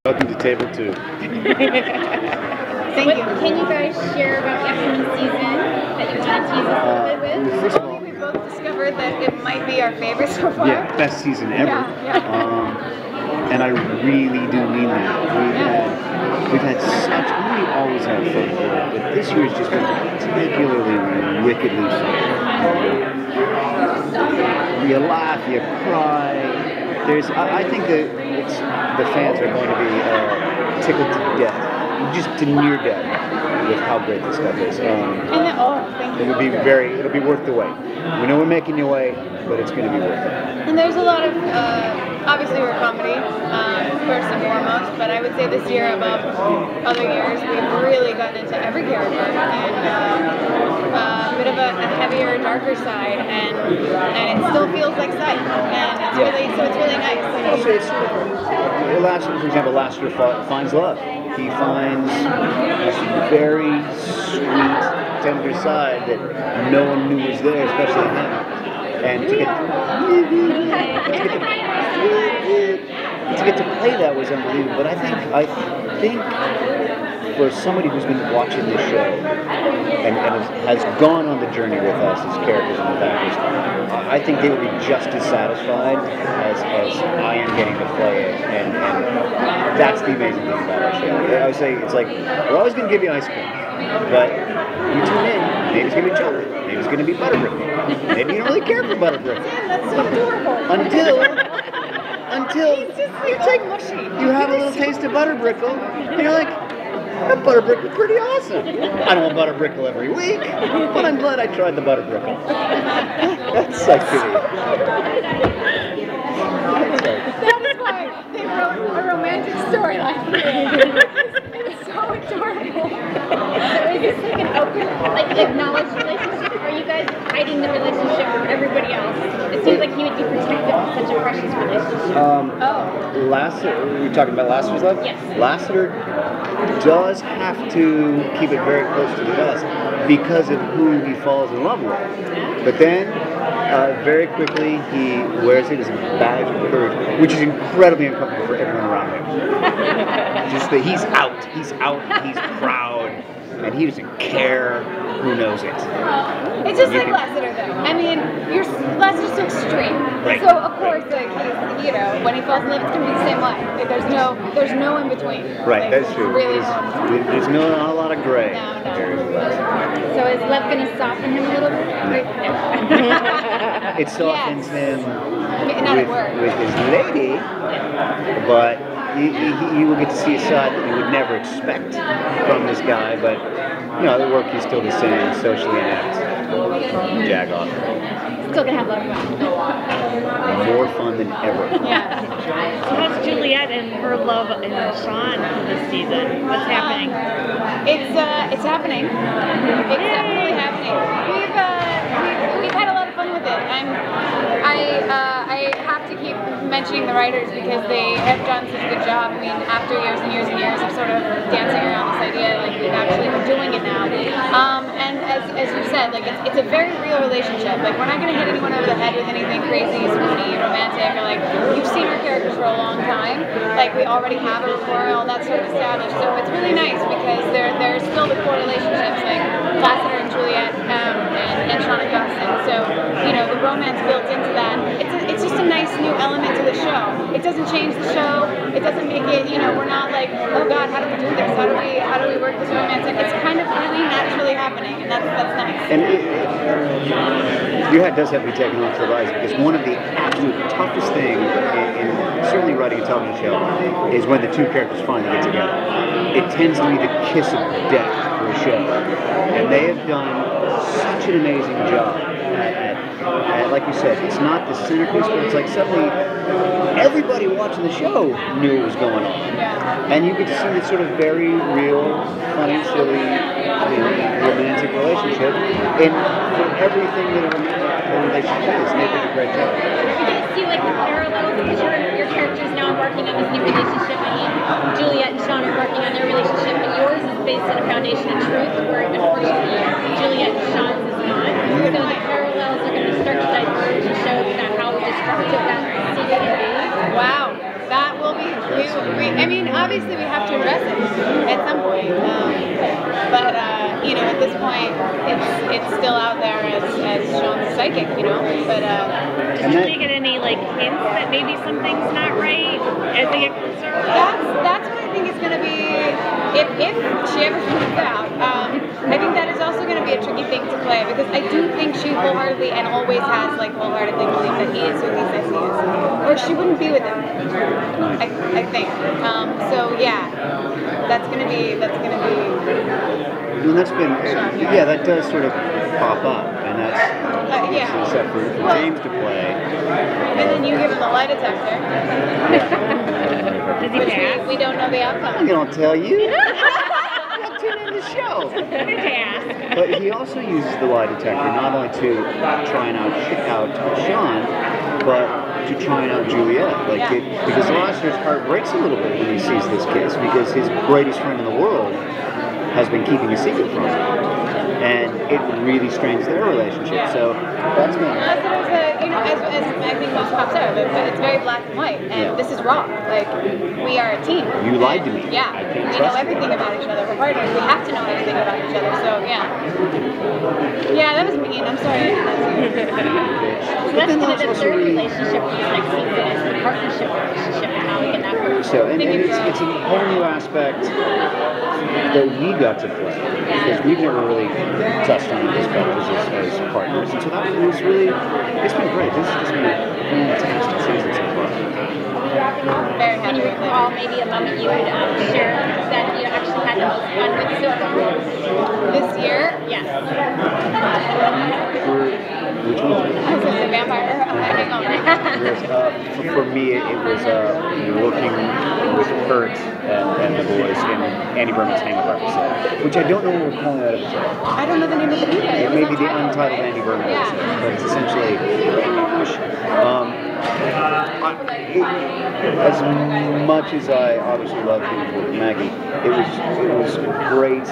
Welcome to table 2. Thank you. Can you guys share about the upcoming season that you want to tease us a little bit with? First of all, we both discovered that it might be our favorite so far. yeah, best season ever. And I really do mean that. We've had such, we always have fun, but this year's just been particularly wickedly fun. You laugh, you cry. I think that the fans are going to be tickled to death, just to near death, with how great this stuff is. Thank you. It'll be worth the wait. We know we're making you wait, but it's going to be worth it. And there's a lot of, obviously we're comedy, first and foremost, but I would say this year above other years, we've really gotten into every character and a bit of a heavier, darker side, and it still feels like Psych, and it's really nice. Also, it's sort of, for example, last year finds love. He finds this very sweet, tender side that no one knew was there, especially him. And to get to play that was unbelievable. But I think for somebody who's been watching this show and has gone on the journey with us as characters and actors, I think they would be just as satisfied as I am getting to play it. And that's the amazing thing about our show. I would say it's like, we're always going to give you ice cream, but you tune in, maybe it's going to be chocolate, maybe it's going to be butterbrick, maybe you don't really care for butterbrick. That's so adorable. Until you have a little taste of butterbrickle, and you're like, that butterbrickle pretty awesome. I don't want butterbrickle every week, but I'm glad I tried the butterbrickle. That's Psych. That is why they wrote a romantic storyline. It's so adorable. So is this like an open, acknowledged relationship? Are you guys hiding the relationship from everybody else? It seems like he would be protective of such a precious relationship. We're talking about Lassiter's love? Yes. Lassiter does have to keep it very close to the vest because of who he falls in love with. But then, very quickly, he wears it as a badge of courage, which is incredibly uncomfortable for everyone around him. Just that he's out, he's proud, and he doesn't care who knows it. It's just like Lassiter, though. I mean, Lassiter's so extreme. Right. So of course, he's, when he falls in love, it's gonna be the same way. There's no in between. Right, that's true. Really there's not a lot of gray. No. So is love gonna soften him a little bit? It softens him with his lady, but you will get to see a side that you would never expect from this guy. But the work is still the same, socially inept. Jag off. Still gonna have a lot of fun. More fun than ever. Yeah. So how's Juliet and her love and Sean this season? What's happening? It's happening. It's definitely happening. We've had a lot of fun with it. I have to keep mentioning the writers because they have done such a good job. I mean, after years and years and years of sort of dancing around this idea, we've actually been doing it now. And as you said, it's a very real relationship. We're not going to hit anyone over the head with anything crazy, spoony, romantic, or you've seen our characters for a long time. We already have a rapport, all that sort of established. So it's really nice because there's still the core relationships like Lassiter and Juliet and Sean and Gus. And so, the romance built into that. It's just a nice new element to the show. It doesn't change the show. It doesn't make it, we're not like, oh God, how do we do this? How do we work this romance? It's kind of really naturally happening, and that's nice. And your hat does have to be taken off to the rise because one of the absolute toughest things in certainly writing a television show is when the two characters finally get together. It tends to be the kiss of death for a show. And they have done such an amazing job at like you said, it's not the centerpiece, but it's like suddenly everybody watching the show knew what was going on. And you get to see this sort of very real, funny, silly, romantic relationship in everything that a relationship is. And they did a great job. Do you see the parallels because your characters now embarking on this new relationship? I mean, Juliet and Sean are embarking on their relationship, but yours is based on a foundation of truth, where unfortunately Juliet and Sean's is not. So the parallels are going to start to diverge and show how destructive that secret can be. Wow, that will be. I mean, obviously we have to address it at some point. But you know, at this point, it's still out there as Sean's psychic, you know. But did you get any like hints that maybe something's not right as they get closer? That's what I think is going to be if she ever finds out. I think that is also going to be a tricky thing to play because I do think she wholeheartedly and always has like wholeheartedly believed that he is who he says he is, or she wouldn't be with him. I think. So yeah, that's gonna be. And that's been, yeah, that does sort of pop up, and that's yeah. set for James to play. And then you give him the lie detector. Does he pass? We don't know the outcome. I'm gonna tell you. I'll tune in the show. But he also uses the lie detector not only to try and out Sean, but to try and out Juliet. Because Lassiter's heart breaks a little bit when he sees this kiss, because his greatest friend in the world has been keeping a secret from him, and it really strains their relationship. So that's been. You know, as I think most cops are, but it's very black and white, and this is wrong. Like, we are a team. You lied to me. Yeah, we know everything about each other. We're partners. We have to know everything about each other. So yeah, that was mean. I'm sorry. So that's kind of the third relationship for this next season is the partnership relationship and how we can that work. So and it's a whole new aspect that we got to play, because we've never really touched on these characters as partners, and so that was really, it's been great. This has just been a fantastic season so far. Very Can you recall maybe a moment you would share that you actually had the most fun with so far? This year? Yes. Which one? I was going to say vampire. Hang on. For me, it was working with Kurt and the boys in Andy Berman's Hangover episode, which I don't know what we're calling that episode. I don't know the name of it either. It may be the untitled Andy Berman episode, but it's essentially as much as I obviously love being with Maggie, it was great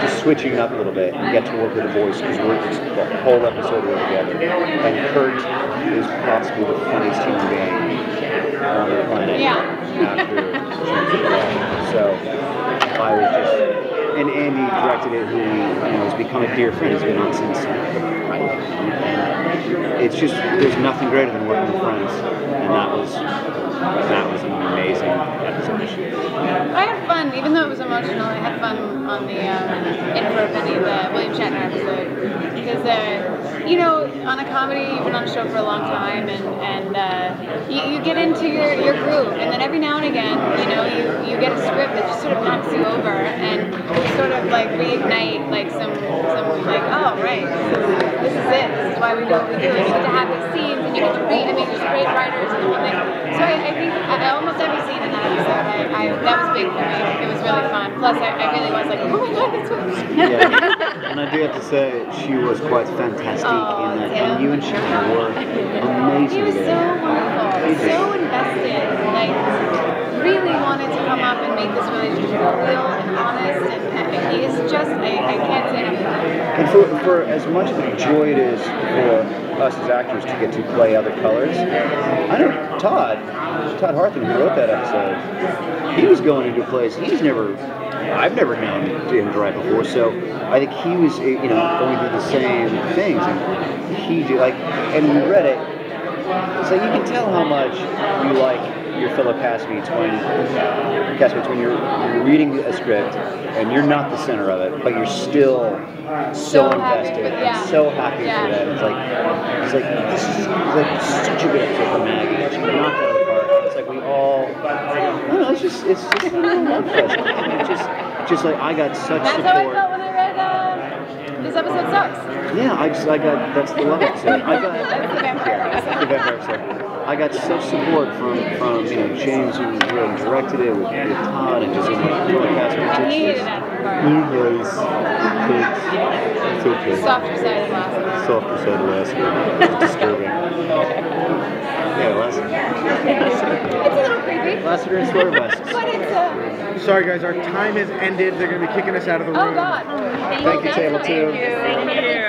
just switching it up a little bit and get to work with the boys, because the whole episode we're together. And Kurt is possibly the funniest human being on the planet after so I was just, and Andy directed it, who has become a dear friend. He's been on since the pilot, and it's just, there's nothing greater than working with friends, and that was an amazing episode. I had fun, even though it was emotional. I had fun on the In for a Penny, the William Shatner episode, because on a comedy, you've been on a show for a long time, and you get into your groove, and then every now and again, you get a script that just sort of knocks you over, and you sort of like reignite like some like, oh right, this is it. This is why we do what we do. And you get to have these scenes, and you get to read. I mean, there's great writers and everything. So I think almost every scene in that episode, that was big for me. It was really fun. Plus, I really was like, oh my god, that's what. Yeah, and I do have to say, she was quite fantastic in that. And you and Shatner were amazing. He was so wonderful, so invested. Like, really wanted to come up and make this relationship real and honest. And he is just, I can't say enough. And for as much of a joy it is for us as actors to get to play other colors, I know Todd Harthan, who wrote that episode, he was going into a place I've never known him to write before, so I think he was, going through the same things, and he did, and we read it, so you can tell how much you like your fellow castmates when you're reading a script and you're not the center of it, but you're still so invested and so happy for that. It's like this is such a good episode for Maggie. She knocked it out of the park. It's like we all, I don't know, it's just a real love fest. It's just like I got such support. That's how I felt when I read this episode sucks. Yeah, I got that's the love episode. That's the vampire episode. The vampire episode. I got such support from James, who really directed it, with Todd, and just cast members. I needed that part. It's okay. Softer side of Lassiter. Softer side of Lassiter. It's disturbing. Yeah, Lassiter. It's a little creepy. Lassiter and Swerve West. But it's Sorry guys, our time has ended. They're going to be kicking us out of the room. oh god. Thank you, table two. Thank you.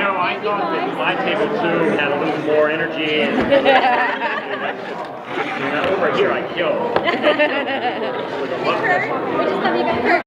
I thought that my table 2 had a little more energy. And, You're like, yo. We just love you guys.